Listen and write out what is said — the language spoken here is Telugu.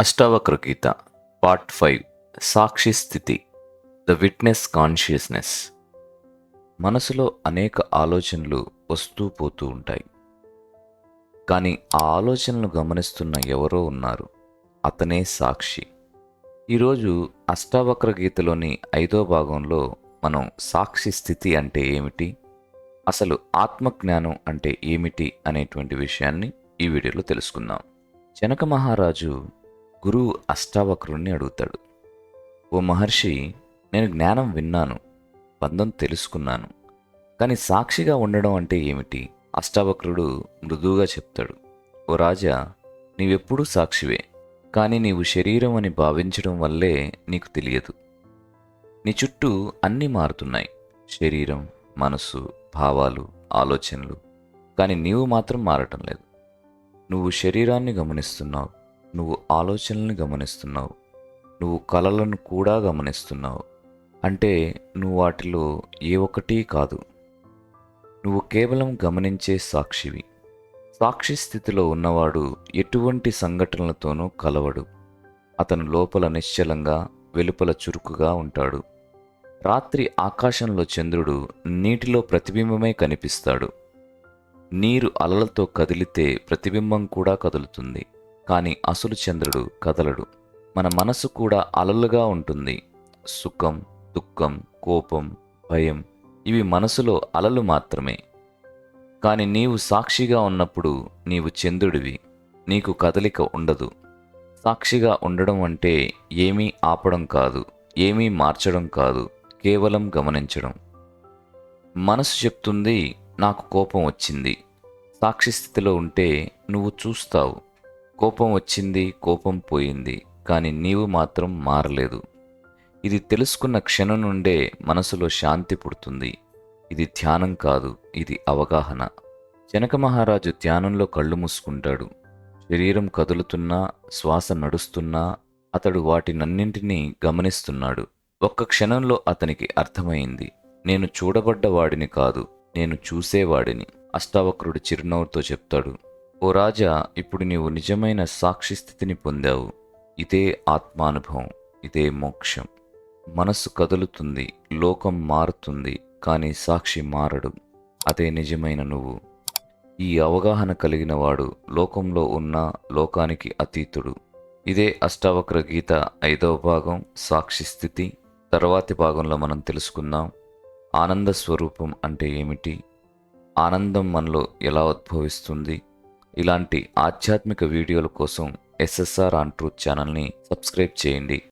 అష్టావక్ర గీత పార్ట్ 5 సాక్షి స్థితి ద విట్నెస్ కాన్షియస్నెస్. మనసులో అనేక ఆలోచనలు వస్తూ పోతూ ఉంటాయి. కానీ ఆ ఆలోచనలు గమనిస్తున్న ఎవరో ఉన్నారు. అతనే సాక్షి. ఈరోజు అష్టావక్ర గీతలోని 5వ భాగంలో మనం సాక్షి స్థితి అంటే ఏమిటి, అసలు ఆత్మజ్ఞానం అంటే ఏమిటి అనేటువంటి విషయాన్ని ఈ వీడియోలో తెలుసుకుందాం. జనక మహారాజు గురువు అష్టావక్రుణ్ణి అడుగుతాడు, ఓ మహర్షి, నేను జ్ఞానం విన్నాను, బంధం తెలుసుకున్నాను, కానీ సాక్షిగా ఉండడం అంటే ఏమిటి? అష్టావక్రుడు మృదువుగా చెప్తాడు, ఓ రాజా, నీవెప్పుడూ సాక్షివే, కానీ నీవు శరీరం అని భావించడం వల్లే నీకు తెలియదు. నీ చుట్టూ అన్నీ మారుతున్నాయి, శరీరం, మనసు, భావాలు, ఆలోచనలు, కానీ నీవు మాత్రం మారటం లేదు. నువ్వు శరీరాన్ని గమనిస్తున్నావు, నువ్వు ఆలోచనల్ని గమనిస్తున్నావు, నువ్వు కలలను కూడా గమనిస్తున్నావు. అంటే నువ్వు వాటిలో ఏ ఒక్కటీ కాదు. నువ్వు కేవలం గమనించే సాక్షివి. సాక్షి స్థితిలో ఉన్నవాడు ఎటువంటి సంఘటనలతోనూ కలవడు. అతను లోపల నిశ్చలంగా, వెలుపల చురుకుగా ఉంటాడు. రాత్రి ఆకాశంలో చంద్రుడు నీటిలో ప్రతిబింబమే కనిపిస్తాడు. నీరు అలలతో కదిలితే ప్రతిబింబం కూడా కదులుతుంది, కానీ అసలు చంద్రుడు కదలడు. మన మనసు కూడా అలలుగా ఉంటుంది. సుఖం, దుఃఖం, కోపం, భయం, ఇవి మనసులో అలలు మాత్రమే. కానీ నీవు సాక్షిగా ఉన్నప్పుడు నీవు చంద్రుడివి, నీకు కదలిక ఉండదు. సాక్షిగా ఉండడం అంటే ఏమీ ఆపడం కాదు, ఏమీ మార్చడం కాదు, కేవలం గమనించడం. మనసు చెప్తుంది, నాకు కోపం వచ్చింది. సాక్షి స్థితిలో ఉంటే నువ్వు చూస్తావు, కోపం వచ్చింది, కోపం పోయింది, కానీ నీవు మాత్రం మారలేదు. ఇది తెలుసుకున్న క్షణం నుండే మనసులో శాంతి పుడుతుంది. ఇది ధ్యానం కాదు, ఇది అవగాహన. జనక మహారాజు ధ్యానంలో కళ్ళు మూసుకుంటాడు. శరీరం కదులుతున్నా, శ్వాస నడుస్తున్నా అతడు వాటినన్నింటినీ గమనిస్తున్నాడు. ఒక్క క్షణంలో అతనికి అర్థమైంది, నేను చూడబడ్డవాడిని కాదు, నేను చూసేవాడిని. అష్టావక్రుడు చిరునవ్వుతో చెప్తాడు, ఓ రాజా, ఇప్పుడు నీవు నిజమైన సాక్షి స్థితిని పొందావు. ఇదే ఆత్మానుభవం, ఇదే మోక్షం. మనస్సు కదులుతుంది, లోకం మారుతుంది, కానీ సాక్షి మారడు. అదే నిజమైన నువ్వు. ఈ అవగాహన కలిగిన వాడు లోకంలో ఉన్న లోకానికి అతీతుడు. ఇదే అష్టావక్ర గీత 5వ భాగం సాక్షి స్థితి. తర్వాతి భాగంలో మనం తెలుసుకుందాం ఆనంద స్వరూపం అంటే ఏమిటి, ఆనందం మనలో ఎలా ఉద్భవిస్తుంది. ఇలాంటి ఆధ్యాత్మిక వీడియోల కోసం SSR ఆన్ ట్రూత్ ఛానల్ని సబ్స్క్రైబ్ చేయండి.